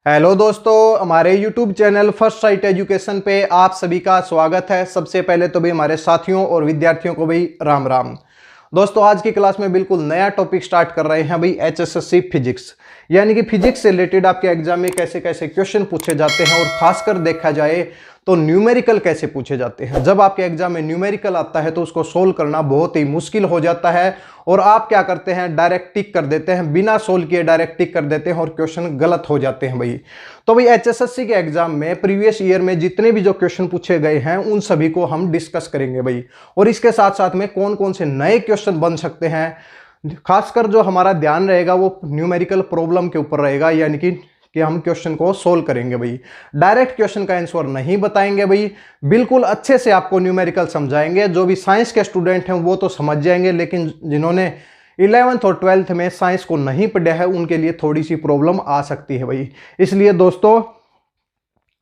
Hello दोस्तों, हमारे YouTube channel first sight education पे आप सभी का स्वागत है। सबसे पहले तो भी हमारे साथियों और विद्यार्थियों को भी राम राम। दोस्तों, आज की क्लास में बिल्कुल नया टॉपिक स्टार्ट कर रहे हैं भाई, HSSC फिजिक्स। यानी कि फिजिक्स से रिलेटेड आपके एग्जाम में कैसे कैसे क्वेश्चन पूछे जाते हैं और खासकर देखा जाए तो न्यूमेरिकल कैसे पूछे जाते हैं। जब आपके एग्जाम में न्यूमेरिकल आता है तो उसको सोल्व करना बहुत ही मुश्किल हो जाता है और आप क्या करते हैं, डायरेक्ट टिक कर देते हैं, बिना सोल्व किए डायरेक्ट टिक कर देते हैं और क्वेश्चन गलत हो जाते हैं भाई। तो भाई HSSC के एग्जाम में प्रीवियस ईयर में जितने भी जो क्वेश्चन पूछे गए हैं उन सभी को हम डिस्कस करेंगे भाई, और इसके साथ साथ में कौन कौन से नए क्वेश्चन बन सकते हैं। खासकर जो हमारा ध्यान रहेगा वो न्यूमेरिकल प्रॉब्लम के ऊपर रहेगा, यानी कि हम क्वेश्चन को सोल्व करेंगे भाई। डायरेक्ट क्वेश्चन का आंसर नहीं बताएंगे भाई, बिल्कुल अच्छे से आपको न्यूमेरिकल समझाएंगे। जो भी साइंस के स्टूडेंट हैं वो तो समझ जाएंगे, लेकिन जिन्होंने 11th और 12th में साइंस को नहीं पढ़ा है उनके लिए थोड़ी सी प्रॉब्लम आ सकती है भाई। इसलिए दोस्तों,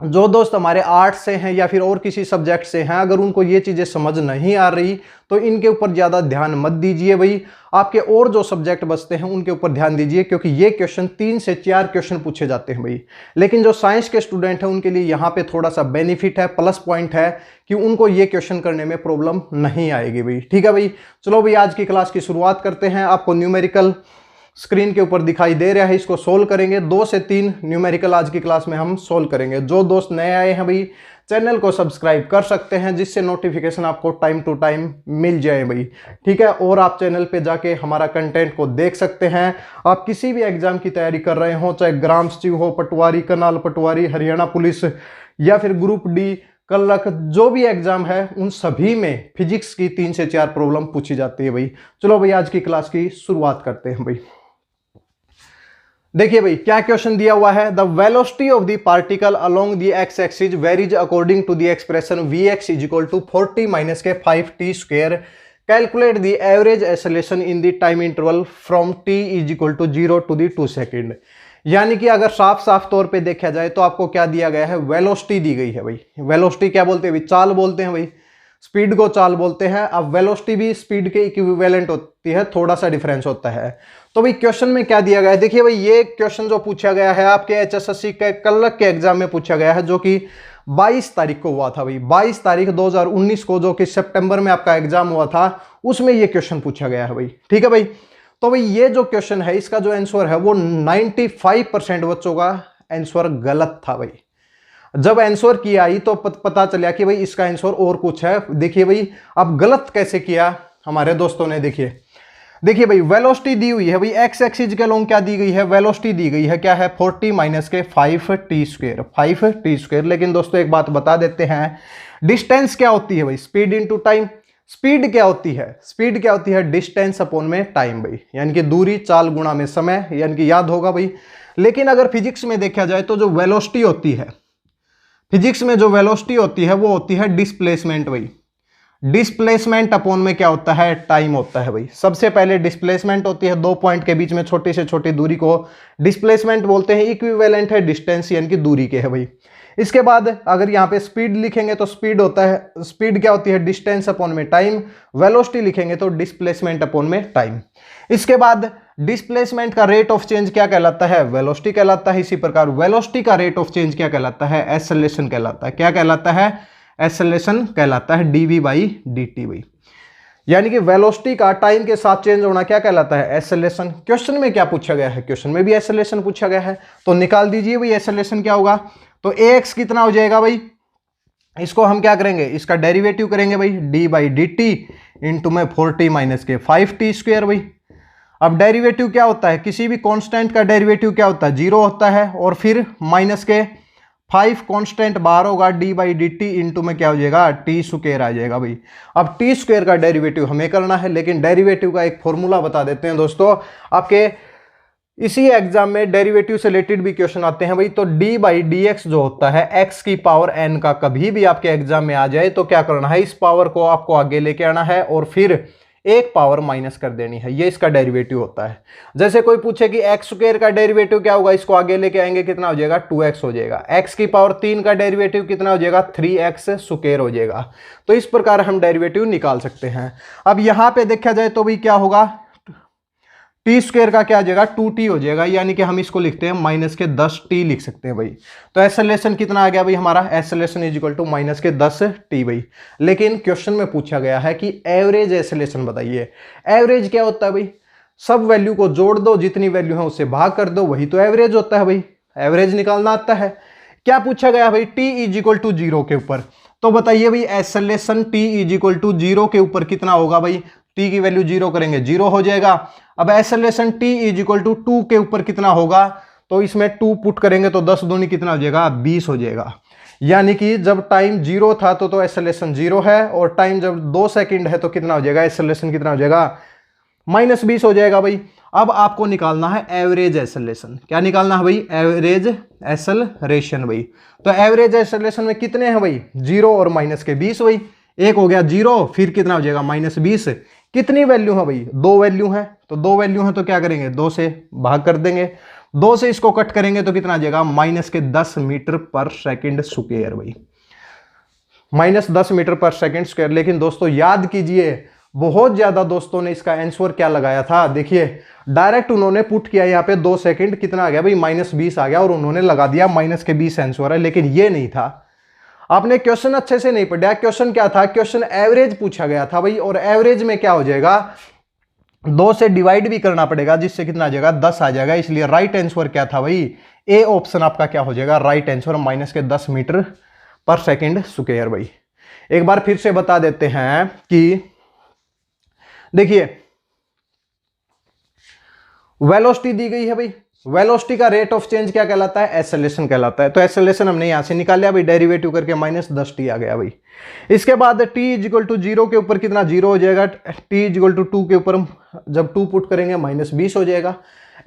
जो दोस्त हमारे आर्ट्स से हैं या फिर और किसी सब्जेक्ट से हैं, अगर उनको ये चीज़ें समझ नहीं आ रही तो इनके ऊपर ज़्यादा ध्यान मत दीजिए भाई। आपके और जो सब्जेक्ट बचते हैं उनके ऊपर ध्यान दीजिए, क्योंकि ये क्वेश्चन 3 से 4 क्वेश्चन पूछे जाते हैं भाई। लेकिन जो साइंस के स्टूडेंट हैं उनके लिए यहाँ पे थोड़ा सा बेनिफिट है, प्लस पॉइंट है कि उनको ये क्वेश्चन करने में प्रॉब्लम नहीं आएगी भाई। ठीक है भाई, चलो भाई आज की क्लास की शुरुआत करते हैं। आपको न्यूमेरिकल स्क्रीन के ऊपर दिखाई दे रहा है, इसको सोल्व करेंगे। 2 से 3 न्यूमेरिकल आज की क्लास में हम सोल्व करेंगे। जो दोस्त नए आए हैं भाई, चैनल को सब्सक्राइब कर सकते हैं, जिससे नोटिफिकेशन आपको टाइम टू टाइम मिल जाए भाई। ठीक है, और आप चैनल पे जाके हमारा कंटेंट को देख सकते हैं। आप किसी भी एग्जाम की तैयारी कर रहे हो, चाहे ग्राम सचिव हो, पटवारी, कनाल पटवारी, हरियाणा पुलिस या फिर ग्रुप डी, क्लर्क, जो भी एग्जाम है उन सभी में फिजिक्स की 3 से 4 प्रॉब्लम पूछी जाती है भाई। चलो भाई आज की क्लास की शुरुआत करते हैं भाई। देखिए भाई क्या क्वेश्चन दिया हुआ है। The velocity of the particle along the X axis varies according to the expression Vx is equal to 40 minus के 5t square. Calculate the average acceleration in the time interval from t is equal to 0 to the 2 second. यानी कि अगर साफ साफ तौर पे देखा जाए तो आपको क्या दिया गया है, वेलोसिटी दी गई है भाई। वेलोसिटी क्या बोलते हैं भाई, चाल बोलते हैं भाई, स्पीड को चाल बोलते हैं। अब वेलोसिटी भी स्पीड के इक्विवेलेंट होती है, थोड़ा सा डिफरेंस होता है। तो भाई क्वेश्चन में क्या दिया गया है, देखिए भाई ये क्वेश्चन जो पूछा गया है आपके HSSC के क्लर्क के एग्जाम में पूछा गया है, जो कि 22 तारीख को हुआ था भाई। 22 तारीख 2019 को, जो कि सितंबर में आपका एग्जाम हुआ था, उसमें ये क्वेश्चन पूछा गया है भाई। ठीक है भाई, तो भाई ये जो क्वेश्चन है इसका जो आंसर है वो 95% बच्चों का आंसर गलत था भाई। जब आंसर किया आई तो पता चला कि भाई इसका आंसर और कुछ है। देखिए भाई अब गलत कैसे किया हमारे दोस्तों ने। देखिए भाई वेलोसिटी दी हुई है भाई, एक्स एक्सिस के लोग क्या दी गई है, वेलोसिटी दी गई है, क्या है 40 माइनस के 5t स्क्वायर, 5t स्क्वायर। लेकिन दोस्तों एक बात बता देते हैं, डिस्टेंस क्या होती है भाई, स्पीड इनटू टाइम। स्पीड क्या होती है, स्पीड क्या होती है, डिस्टेंस अपॉन में टाइम भाई, यानी कि दूरी चाल गुणा में समय, यानी कि याद होगा भाई। लेकिन अगर फिजिक्स में देखा जाए तो जो वेलोसिटी होती है, फिजिक्स में जो वेलोसिटी होती है वो होती है डिस्प्लेसमेंट भाई। डिस्प्लेसमेंट अपॉन में क्या होता है, टाइम होता है भाई। सबसे पहले डिस्प्लेसमेंट होती है, 2 पॉइंट के बीच में छोटी से छोटी दूरी को डिस्प्लेसमेंट बोलते हैं। इक्विवेलेंट है डिस्टेंस, यानी कि दूरी के है भाई। इसके बाद अगर यहाँ पे स्पीड लिखेंगे तो स्पीड होता है, स्पीड क्या होती है, डिस्टेंस अपॉन में टाइम। वेलोसिटी लिखेंगे तो डिस्प्लेसमेंट अपॉन में टाइम। इसके बाद डिस्प्लेसमेंट का रेट ऑफ चेंज क्या कहलाता है, वेलोसिटी कहलाता है। इसी प्रकार वेलोसिटी का रेट ऑफ चेंज क्या कहलाता है, एक्सेलरेशन कहलाता है। क्या कहलाता है, एक्सेलरेशन कहलाता है, dv/dt भाई। यानी कि वेलोसिटी का टाइम के साथ चेंज होना क्या कहलाता है, एक्सेलरेशन। क्वेश्चन में क्या पूछा गया है, क्वेश्चन में भी एक्सेलरेशन पूछा गया है, तो निकाल दीजिए भाई एक्सेलरेशन क्या होगा। तो ax कितना हो जाएगा भाई, इसको हम क्या करेंगे, इसका डेरिवेटिव करेंगे भाई, d/dt इंटू में 40 माइनस के 5t स्क्वायर भाई। अब डेरिवेटिव क्या होता है, किसी भी कांस्टेंट का डेरिवेटिव क्या होता है, 0 होता है, और फिर माइनस के 5 कांस्टेंट बाहर होगा, d/dt इंटू में क्या हो जाएगा, t स्क्वायर आ जाएगा भाई। अब t स्क्वायर का डेरिवेटिव हमें करना है, लेकिन डेरिवेटिव का एक फॉर्मूला बता देते हैं दोस्तों। आपके इसी एग्जाम में डेरिवेटिव से रिलेटेड भी क्वेश्चन आते हैं भाई। तो d/dx जो होता है x की पावर n का, कभी भी आपके एग्जाम में आ जाए तो क्या करना है, इस पावर को आपको आगे लेके आना है और फिर एक पावर माइनस कर देनी है। ये इसका डेरिवेटिव होता है। जैसे कोई पूछे कि एक्स स्क्वायर का डेरिवेटिव क्या होगा, इसको आगे लेके आएंगे, कितना हो जाएगा, 2x हो जाएगा। x की पावर 3 का डेरिवेटिव कितना हो जाएगा, 3x स्क्वायर हो जाएगा। तो इस प्रकार हम डेरिवेटिव निकाल सकते हैं। अब यहां पे देखा जाए तो भाई क्या होगा, टी स्क्वायर का क्या आ जाएगा 2t हो जाएगा, यानी कि हम इसको लिखते हैं माइनस के 10t लिख सकते हैं भाई। तो एक्सेलरेशन कितना आ गया भाई हमारा, acceleration is equal to minus के 10t भाई। लेकिन क्वेश्चन में पूछा गया है कि एवरेज एक्सेलरेशन बताइए। एवरेज क्या होता है भाई, सब वैल्यू को जोड़ दो, जितनी वैल्यू है उससे भाग कर दो, वही तो एवरेज होता है भाई। एवरेज निकालना आता है। क्या पूछा गया भाई, t इज इक्वल टू 0 के ऊपर। तो बताइए भाई acceleration t is equal to 0 के ऊपर कितना होगा भाई, t की वैल्यू 0 करेंगे 0 हो जाएगा। अब acceleration t is equal to 2 के ऊपर कितना होगा, तो इसमें 2 पुट करेंगे तो 10 दूनी कितना हो जाएगा 20 हो जाएगा। यानी कि जब टाइम 0 था तो एक्सेलरेशन 0 है, और टाइम जब 2 सेकंड है तो कितना हो जाएगा, एक्सेलरेशन कितना हो जाएगा -20 हो जाएगा भाई। अब आपको निकालना है एवरेज एक्सेलरेशन। क्या निकालना है भाई, एवरेज एक्सेलरेशन भाई। तो एवरेज एक्सेलरेशन में कितने हैं भाई, 0 और माइनस के 20 भाई। एक हो गया 0, फिर कितना हो जाएगा -20। कितनी वैल्यू है भाई, 2 वैल्यू है, तो 2 वैल्यू है तो क्या करेंगे 2 से भाग कर देंगे। 2 से इसको कट करेंगे तो कितना आ जाएगा माइनस के 10 मीटर पर सेकंड स्क्वायर भाई, -10 मीटर पर सेकंड स्क्वायर। लेकिन दोस्तों याद कीजिए, बहुत ज्यादा दोस्तों ने इसका आंसर क्या लगाया था, देखिए डायरेक्ट उन्होंने पुट किया यहाँ पे 2 सेकंड कितना आ गया भाई -20 आ गया, और उन्होंने लगा दिया माइनस के 20 आंसर है। लेकिन ये नहीं था, आपने क्वेश्चन अच्छे से नहीं पढ़ा। क्वेश्चन क्या था, क्वेश्चन एवरेज पूछा गया था भाई, और एवरेज में क्या हो जाएगा 2 से डिवाइड भी करना पड़ेगा, जिससे कितना आ जाएगा 10 आ जाएगा। इसलिए राइट आंसर क्या था भाई, ए ऑप्शन आपका क्या हो जाएगा राइट आंसर, माइनस के 10 मीटर पर सेकंड स्क्वायर भाई। एक बार फिर से बता देते हैं कि देखिए वेलोसिटी दी गई है भाई, वेलोसिटी का रेट ऑफ चेंज क्या कहलाता है, एक्सेलरेशन कहलाता है। तो एक्सेलरेशन हमने यहां से निकाल लिया भाई, डेरिवेटिव करके -10t आ गया भाई। इसके बाद t इज इक्वल टू 0 के ऊपर कितना 0 हो जाएगा, t इज इक्वल टू 2 के ऊपर जब 2 पुट करेंगे -20 हो जाएगा।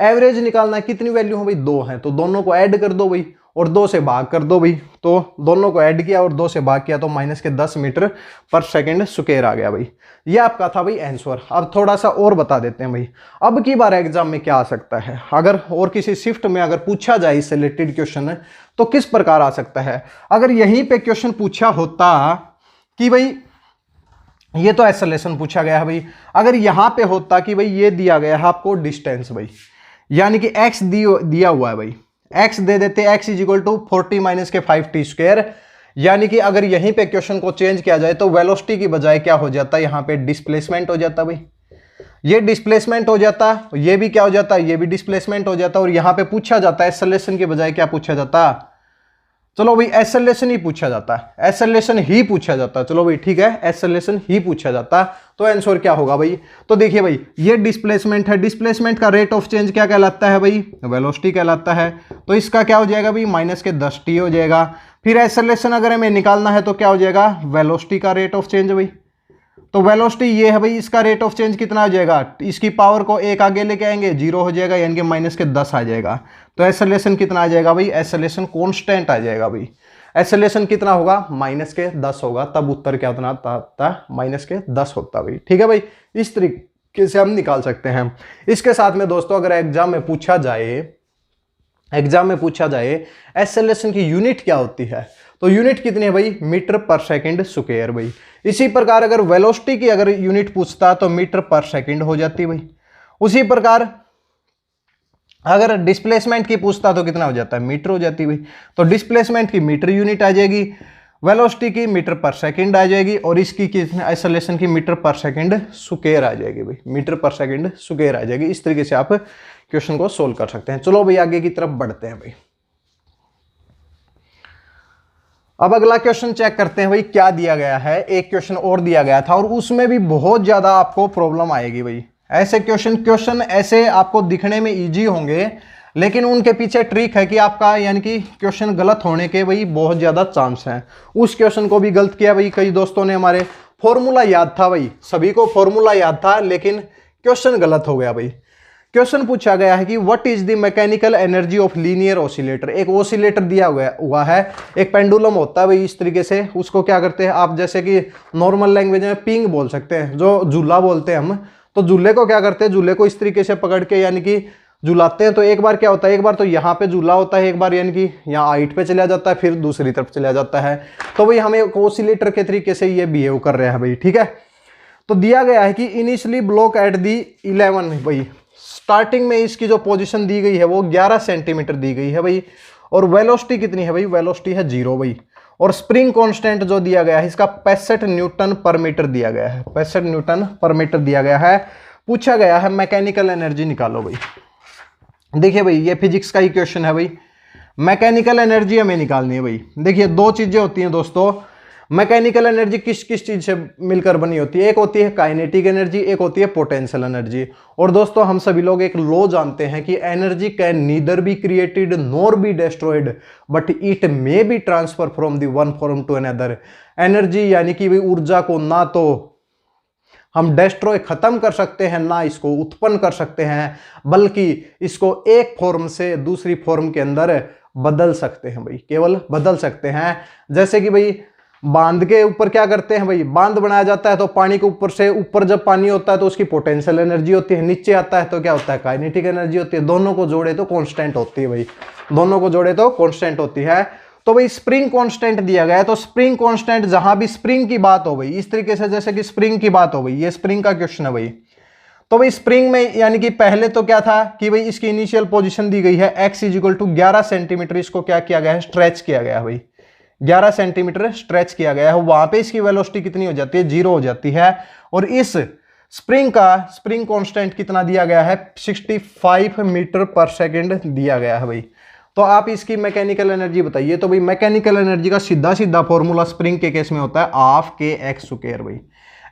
एवरेज निकालना है, कितनी वैल्यू है भाई 2 है, तो दोनों को ऐड कर दो भाई और 2 से भाग कर दो भाई। तो दोनों को ऐड किया और 2 से भाग किया तो माइनस के 10 मीटर पर सेकंड स्क्वायर आ गया भाई। ये आपका था भाई आंसर। अब थोड़ा सा और बता देते हैं भाई, अब की बार एग्जाम में क्या आ सकता है, अगर और किसी शिफ्ट में अगर पूछा जाए इससे रिलेटेड क्वेश्चन तो किस प्रकार आ सकता है। अगर यहीं पे क्वेश्चन पूछा होता कि भाई ये तो एक्सेलरेशन पूछा गया है भाई, अगर यहां पे होता कि भाई ये दिया गया है आपको डिस्टेंस भाई, यानी कि x दिया हुआ है भाई, x दे देते x is equal to 40 minus के 5t स्क्वायर। यानी कि अगर यहीं पे क्वेश्चन को चेंज किया जाए तो वेलोसिटी की बजाय क्या हो जाता है, यहां पे डिस्प्लेसमेंट हो जाता भाई। ये डिस्प्लेसमेंट हो जाता, ये भी क्या हो जाता है, ये भी डिस्प्लेसमेंट हो जाता। और यहां पे पूछा जाता है एक्सेलरेशन की बजाय क्या पूछा जाता, चलो भाई एक्सेलरेशन ही पूछा जाता है, एक्सेलरेशन ही पूछा जाता है। चलो भाई ठीक है, एक्सेलरेशन ही पूछा जाता, तो आंसर क्या होगा भाई। तो देखिए भाई ये डिस्प्लेसमेंट है, डिस्प्लेसमेंट का रेट ऑफ चेंज क्या कहलाता है भाई, वेलोसिटी कहलाता है। तो इसका क्या हो जाएगा भाई माइनस के 10t हो जाएगा। फिर एक्सेलरेशन अगर हमें निकालना है तो क्या हो जाएगा, वेलोसिटी का रेट ऑफ चेंज भाई। तो वेलोसिटी ये है भाई, इसका रेट ऑफ चेंज कितना हो जाएगा, इसकी पावर को 1 आगे लेके आएंगे 0 हो जाएगा, यानी कि माइनस के 10 आ जाएगा। तो एक्सेलरेशन कितना आ जाएगा भाई, एक्सेलरेशन कांस्टेंट आ जाएगा भाई। एक्सेलरेशन कितना होगा, माइनस के 10 होगा, तब उत्तर क्या होता माइनस के 10 होता भाई। ठीक है भाई, इस तरीके से हम निकाल सकते हैं। इसके साथ में दोस्तों अगर एग्जाम में पूछा जाए एक्सेलरेशन की यूनिट क्या होती है, तो यूनिट कितनी है भाई, मीटर पर सेकंड स्क्वायर भाई। इसी प्रकार अगर वेलोसिटी की अगर यूनिट पूछता तो मीटर पर सेकंड हो जाती भाई। उसी प्रकार अगर डिस्प्लेसमेंट की पूछता तो कितना हो जाता है, मीटर हो जाती भाई। तो डिस्प्लेसमेंट की मीटर यूनिट आ जाएगी, वेलोसिटी की मीटर पर सेकंड आ जाएगी, और इसकी एक्सेलरेशन की मीटर पर सेकंड स्क्वायर आ जाएगी भाई, मीटर पर सेकंड स्क्वायर आ जाएगी। इस तरीके से आप क्वेश्चन को सोल्व कर सकते हैं। चलो भाई आगे की तरफ बढ़ते हैं भाई। अब अगला क्वेश्चन चेक करते हैं भाई क्या दिया गया है। एक क्वेश्चन और दिया गया था और उसमें भी बहुत ज्यादा आपको प्रॉब्लम आएगी भाई। ऐसे क्वेश्चन ऐसे आपको दिखने में इजी होंगे, लेकिन उनके पीछे ट्रिक है कि आपका यानी कि क्वेश्चन गलत होने के भाई बहुत ज्यादा चांस हैं। उस क्वेश्चन को भी गलत किया भाई कई दोस्तों ने। हमारे फॉर्मूला याद था भाई, सभी को फॉर्मूला याद था, लेकिन क्वेश्चन गलत हो गया भाई। क्वेश्चन पूछा गया है कि what is the mechanical energy of linear oscillator. एक ऑसिलेटर दिया हुआ है, एक पेंडुलम होता है भाई इस तरीके से, उसको क्या करते हैं आप, जैसे कि नॉर्मल लैंग्वेज में पिंग बोल सकते हैं, जो झूला बोलते हैं हम। तो झूले को क्या करते हैं, झूले को इस तरीके से पकड़ के यानी कि झुलाते हैं। तो एक बार क्या होता है, एक बार तो यहाँ पे झूला होता है, एक बार यानी कि यहाँ हाइट पे चला जाता है, फिर दूसरी तरफ चला जाता है। तो भाई हमें ऑसिलेटर के तरीके से ये बिहेव कर रहा है भाई। ठीक है, तो दिया गया है कि इनिशियली ब्लॉक एट दी 11 भाई स्टार्टिंग में इसकी जो पोजीशन दी गई है वो 11 सेंटीमीटर दी गई है भाई, और वेलोसिटी कितनी है भाई, वेलोसिटी है 0 भाई, और स्प्रिंग कांस्टेंट जो दिया गया है इसका 65 न्यूटन पर मीटर दिया गया है, 65 न्यूटन पर मीटर दिया गया है। पूछा गया है मैकेनिकल एनर्जी निकालो भाई। देखिए भाई ये फिजिक्स का ही क्वेश्चन है भाई, मैकेनिकल एनर्जी हमें निकालनी है भाई। देखिए दो चीजें होती हैं दोस्तों, मैकेनिकल एनर्जी किस किस चीज से मिलकर बनी होती है, एक होती है काइनेटिक एनर्जी, एक होती है पोटेंशियल एनर्जी। और दोस्तों हम सभी लोग एक लॉ जानते हैं कि energy can neither be created nor be destroyed but it may be transfer from the one form to another. Energy यानी कि भाई ऊर्जा को ना तो हम डिस्ट्रॉय खत्म कर सकते हैं, ना इसको उत्पन्न कर सकते हैं, बल्कि इसको एक फॉर्म से दूसरी फॉर्म के अंदर बदल सकते हैं भाई, केवल बदल सकते हैं। जैसे कि भाई बांध के ऊपर क्या करते हैं भाई, बांध बनाया जाता है तो पानी के ऊपर से, ऊपर जब पानी होता है तो उसकी पोटेंशियल एनर्जी होती है, नीचे आता है तो क्या होता है, काइनेटिक एनर्जी होती है। दोनों को जोड़े तो कांस्टेंट होती है भाई, दोनों को जोड़े तो कांस्टेंट होती है। तो भाई स्प्रिंग कांस्टेंट दिया गया है, तो स्प्रिंग कांस्टेंट जहां भी स्प्रिंग की बात हो भाई, इस तरीके से जैसे कि स्प्रिंग की बात हो भाई, ये स्प्रिंग का क्वेश्चन है भाई। तो भाई स्प्रिंग में यानी कि पहले तो क्या था कि भाई इसकी इनिशियल पोजीशन दी गई है x इक्वल टू 11 सेंटीमीटर, इसको क्या किया गया है, स्ट्रेच किया गया है भाई, 11 सेंटीमीटर स्ट्रेच किया गया है। वहां पे इसकी वेलोसिटी कितनी हो जाती है, 0 हो जाती है। और इस स्प्रिंग का स्प्रिंग कांस्टेंट कितना दिया गया है, 65 मीटर पर सेकेंड दिया गया है भाई। तो आप इसकी मैकेनिकल एनर्जी बताइए। तो भाई मैकेनिकल एनर्जी का सीधा सीधा फॉर्मूला स्प्रिंग के केस में होता है हाफ के एक्स स्क्वायर भाई।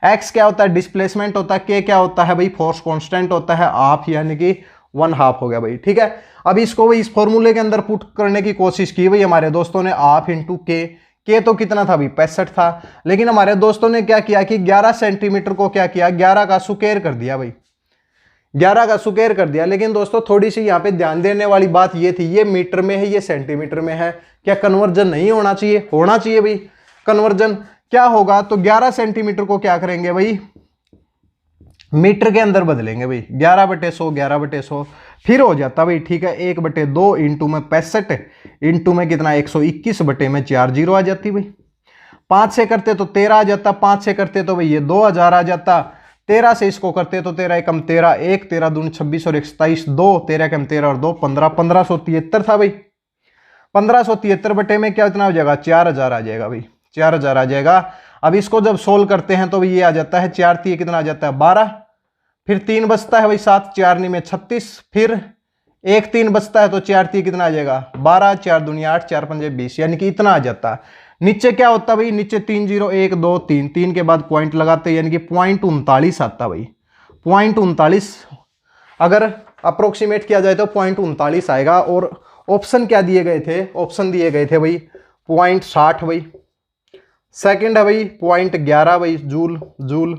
एक्स क्या होता है, डिस्प्लेसमेंट होता है, के क्या होता है भाई, फोर्स कांस्टेंट होता है, हाफ यानी कि 1/2 हो गया भाई, ठीक है। अब इसको भाई इस फॉर्मूले के अंदर पुट करने की कोशिश की भाई हमारे दोस्तों ने, हाफ इंटू के तो कितना था भाई, 65 था, लेकिन हमारे दोस्तों ने क्या किया कि 11 सेंटीमीटर को क्या किया, 11 का स्क्वायर कर दिया भाई, 11 का स्क्वायर कर दिया। लेकिन दोस्तों थोड़ी सी यहाँ पे ध्यान देने वाली बात ये थी, ये मीटर में है, ये सेंटीमीटर में है, क्या कन्वर्जन नहीं होना चाहिए, होना चाहिए भाई कन्वर्जन। क्या होगा तो 11 सेंटीमीटर को क्या करेंगे भाई, मीटर के अंदर बदलेंगे भाई, 11/100, 11/100 फिर हो जाता भाई, ठीक है, 1/2 इंटू में 65 इंटू में कितना 121 बटे में 4 जीरो आ जाती भाई। 5 से करते तो 13 आ जाता, 5 से करते तो भाई ये 2000 आ जाता, 13 से इसको करते तो 13 एकम 13, 1 13 दूनी 26 और 27 2, 13 एकम 13 और 2 15, 1573 था भाई। 1573 बटे में क्या इतना हो जाएगा, 4000 आ जाएगा भाई, 4000 आ जाएगा। अब इसको जब सोल्व करते हैं तो ये आ जाता है 4 3 कितना आ जाता है 12, फिर 3 बचता है भाई 7, 4 9 में 36, फिर 1 3 बचता है तो 4 3 कितना आ जाएगा 12, 4 दूनी 8, 4 5 20, यानी कि इतना आ जाता है। नीचे क्या होता भाई, नीचे 3 0 1 2 3, 3 के बाद पॉइंट लगाते यानी कि .39 आता भाई, .39 अगर अप्रोक्सीमेट किया जाए तो .39 आएगा। और ऑप्शन क्या दिए गए थे, ऑप्शन दिए गए थे भाई 0.60 भाई, सेकंड है भाई 0.11 भाई जूल जूल,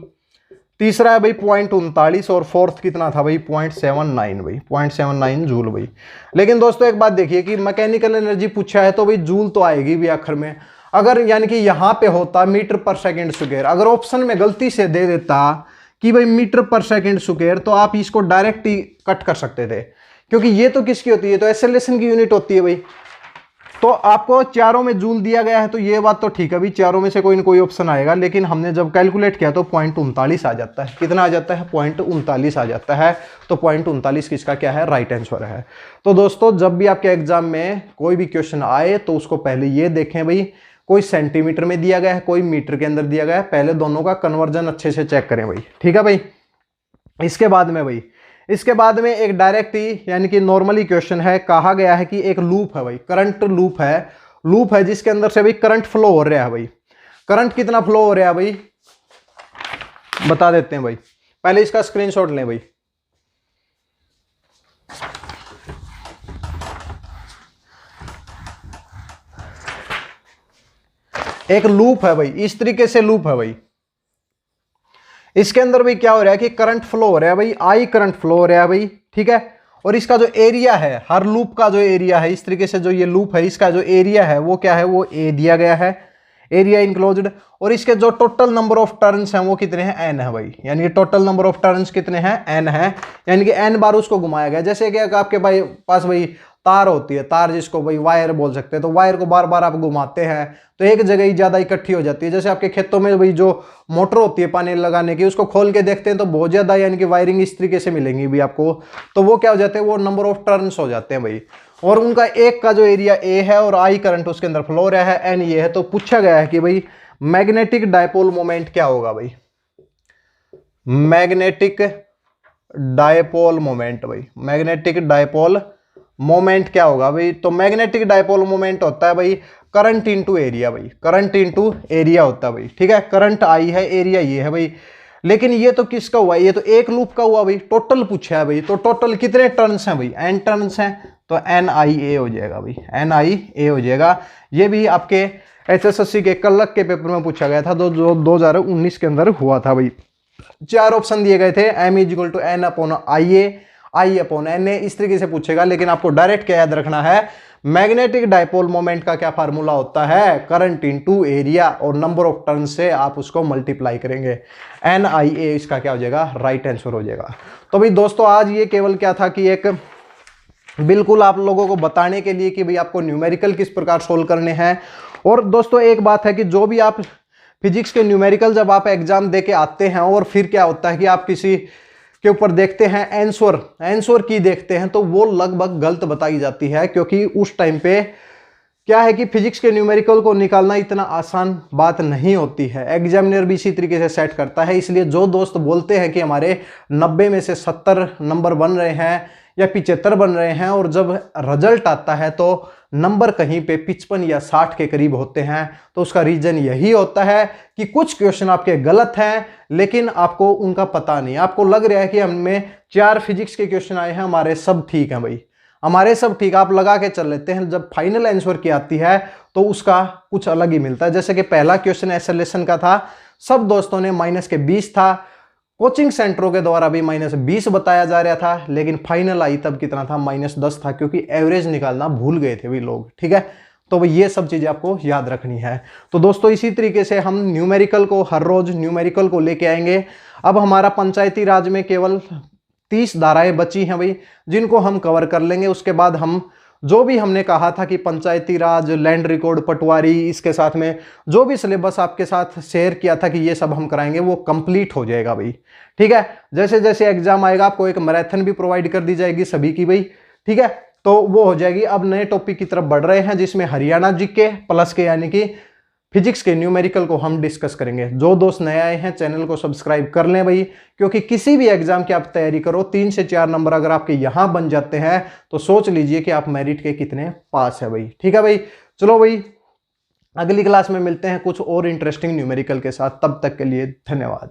तीसरा है भाई 0.39 और फोर्थ कितना था भाई 0.79 भाई, 0.79 जूल भाई। लेकिन दोस्तों एक बात देखिए कि मैकेनिकल एनर्जी पूछा है तो भाई जूल तो आएगी भी आखिर में। अगर यानी कि यहां पे होता मीटर पर सेकेंड स्क्वायर, अगर ऑप्शन में गलती से दे देता कि भाई मीटर पर सेकेंड स्क्वायर, तो आप इसको डायरेक्ट ही कट कर सकते थे, क्योंकि ये तो किसकी होती है, तो एक्सेलरेशन की यूनिट होती है भाई। तो आपको चारों में जूल दिया गया है तो ये बात तो ठीक है भाई, चारों में से कोई ना कोई ऑप्शन आएगा। लेकिन हमने जब कैलकुलेट किया तो 0.39 आ जाता है, कितना आ जाता है 0.39 आ जाता है। तो 0.39 किसका क्या है, राइट आंसर है। तो दोस्तों जब भी आपके एग्जाम में कोई भी क्वेश्चन आए तो उसको पहले ये देखें भाई, कोई सेंटीमीटर में दिया गया है, कोई मीटर के अंदर दिया गया है, पहले दोनों का कन्वर्जन अच्छे से चेक करें भाई, ठीक है भाई। इसके बाद में एक डायरेक्ट ही यानी कि नॉर्मली क्वेश्चन है, कहा गया है कि एक लूप है भाई, करंट लूप है जिसके अंदर से भाई करंट फ्लो हो रहा है भाई। करंट कितना फ्लो हो रहा है भाई बता देते हैं भाई, पहले इसका स्क्रीनशॉट लें भाई। एक लूप है भाई, इस तरीके से लूप है भाई। इसके अंदर भाई क्या हो रहा है कि करंट फ्लो हो रहा है भाई, आई करंट फ्लो हो रहा है भाई, ठीक है। और इसका जो एरिया है, हर लूप का जो एरिया है, इस तरीके से जो ये लूप है इसका जो एरिया है वो क्या है, वो ए दिया गया है, एरिया इनक्लोज्ड। और इसके जो टोटल नंबर ऑफ टर्न्स हैं वो कितने हैं, एन है भाई, यानी कि टोटल नंबर ऑफ टर्न्स कितने हैं, एन है, यानी कि एन बार उसको घुमाया गया। जैसे कि आपके पास भाई तार होती है, तार जिसको भाई वायर बोल सकते हैं, तो वायर को बार बार आप घुमाते हैं तो एक जगह ही ज्यादा इकट्ठी हो जाती है। जैसे आपके खेतों में भाई जो मोटर होती है पानी लगाने की, उसको खोल के देखते हैं तो बहुत ज्यादा यानी कि वायरिंग इस तरीके से मिलेंगी भी आपको, तो वो क्या हो जाते हैं, वो नंबर ऑफ टर्न्स हो जाते हैं भाई। और उनका एक का जो एरिया ए है और आई करंट उसके अंदर फ्लो रहा है, एन ये है, तो पूछा गया है कि भाई मैग्नेटिक डायपोल मोमेंट क्या होगा भाई, मैग्नेटिक डायपोल मोमेंट भाई, मैग्नेटिक डायपोल मोमेंट क्या होगा भाई। तो मैग्नेटिक डायपोल मोमेंट होता है भाई करंट इनटू एरिया भाई, करंट इनटू एरिया होता है भाई, ठीक है। करंट आई है, एरिया ये है भाई, लेकिन ये तो किसका हुआ, ये तो एक लूप का हुआ भाई, टोटल पूछा है भाई, तो टोटल कितने टर्न्स हैं भाई, एन टर्न्स हैं, तो एन आई ए हो जाएगा भाई, एन आई ए हो जाएगा। ये भी आपके एचएसएससी के कलक के पेपर में पूछा गया था, जो 2019 के अंदर हुआ था भाई। 4 ऑप्शन दिए गए थे, M is equal to N upon I A, I upon N A, इस तरीके से पूछेगा। लेकिन आपको डायरेक्ट क्या याद रखना है, मैग्नेटिक डायपोल मोमेंट का क्या फार्मूला होता है, करंट इनटू एरिया, और नंबर ऑफ टर्न से आप उसको मल्टीप्लाई करेंगे, एन आई ए इसका क्या हो जाएगा, राइट आंसर हो जाएगा। तो भाई दोस्तों आज ये केवल क्या था कि एक बिल्कुल आप लोगों को बताने के लिए कि भाई आपको न्यूमेरिकल किस प्रकार सोल्व करने हैं। और दोस्तों एक बात है कि जो भी आप फिजिक्स के न्यूमेरिकल जब आप एग्जाम दे के आते हैं और फिर क्या होता है कि आप किसी के ऊपर देखते हैं आंसर की देखते हैं, तो वो लगभग गलत बताई जाती है, क्योंकि उस टाइम पे क्या है कि फिजिक्स के न्यूमेरिकल को निकालना इतना आसान बात नहीं होती है, एग्जामिनर भी इसी तरीके से सेट करता है। इसलिए जो दोस्त बोलते हैं कि हमारे 90 में से 70 नंबर बन रहे हैं या 75 बन रहे हैं, और जब रिजल्ट आता है तो नंबर कहीं पे 55 या 60 के करीब होते हैं, तो उसका रीजन यही होता है कि कुछ क्वेश्चन आपके गलत हैं लेकिन आपको उनका पता नहीं। आपको लग रहा है कि हमें 4 फिजिक्स के क्वेश्चन आए हैं, हमारे सब ठीक हैं भाई, हमारे सब ठीक, आप लगा के चल लेते हैं, जब फाइनल आंसर की आती है तो उसका कुछ अलग ही मिलता है। जैसे कि पहला क्वेश्चन एक्सेलरेशन का था, सब दोस्तों ने -20 था, कोचिंग सेंटरों के द्वारा भी -20 बताया जा रहा था, लेकिन फाइनल आई तब कितना था, -10 था, क्योंकि एवरेज निकालना भूल गए थे भी लोग, ठीक है। तो ये सब चीजें आपको याद रखनी है। तो दोस्तों इसी तरीके से हम न्यूमेरिकल को हर रोज न्यूमेरिकल को लेके आएंगे। अब हमारा पंचायती राज में केवल 30 धाराएं बची हैं भाई, जिनको हम कवर कर लेंगे। उसके बाद हम जो भी हमने कहा था कि पंचायती राज, लैंड रिकॉर्ड, पटवारी, इसके साथ में जो भी सिलेबस आपके साथ शेयर किया था कि ये सब हम कराएंगे, वो कंप्लीट हो जाएगा भाई, ठीक है। जैसे जैसे एग्जाम आएगा आपको एक मैराथन भी प्रोवाइड कर दी जाएगी सभी की भाई, ठीक है। तो वो हो जाएगी। अब नए टॉपिक की तरफ बढ़ रहे हैं, जिसमें हरियाणा जीके प्लस के यानी कि फिजिक्स के न्यूमेरिकल को हम डिस्कस करेंगे। जो दोस्त नए आए हैं चैनल को सब्सक्राइब कर लें भाई, क्योंकि किसी भी एग्जाम की आप तैयारी करो, 3 से 4 नंबर अगर आपके यहां बन जाते हैं तो सोच लीजिए कि आप मेरिट के कितने पास है भाई, ठीक है भाई। चलो भाई अगली क्लास में मिलते हैं कुछ और इंटरेस्टिंग न्यूमेरिकल के साथ, तब तक के लिए धन्यवाद।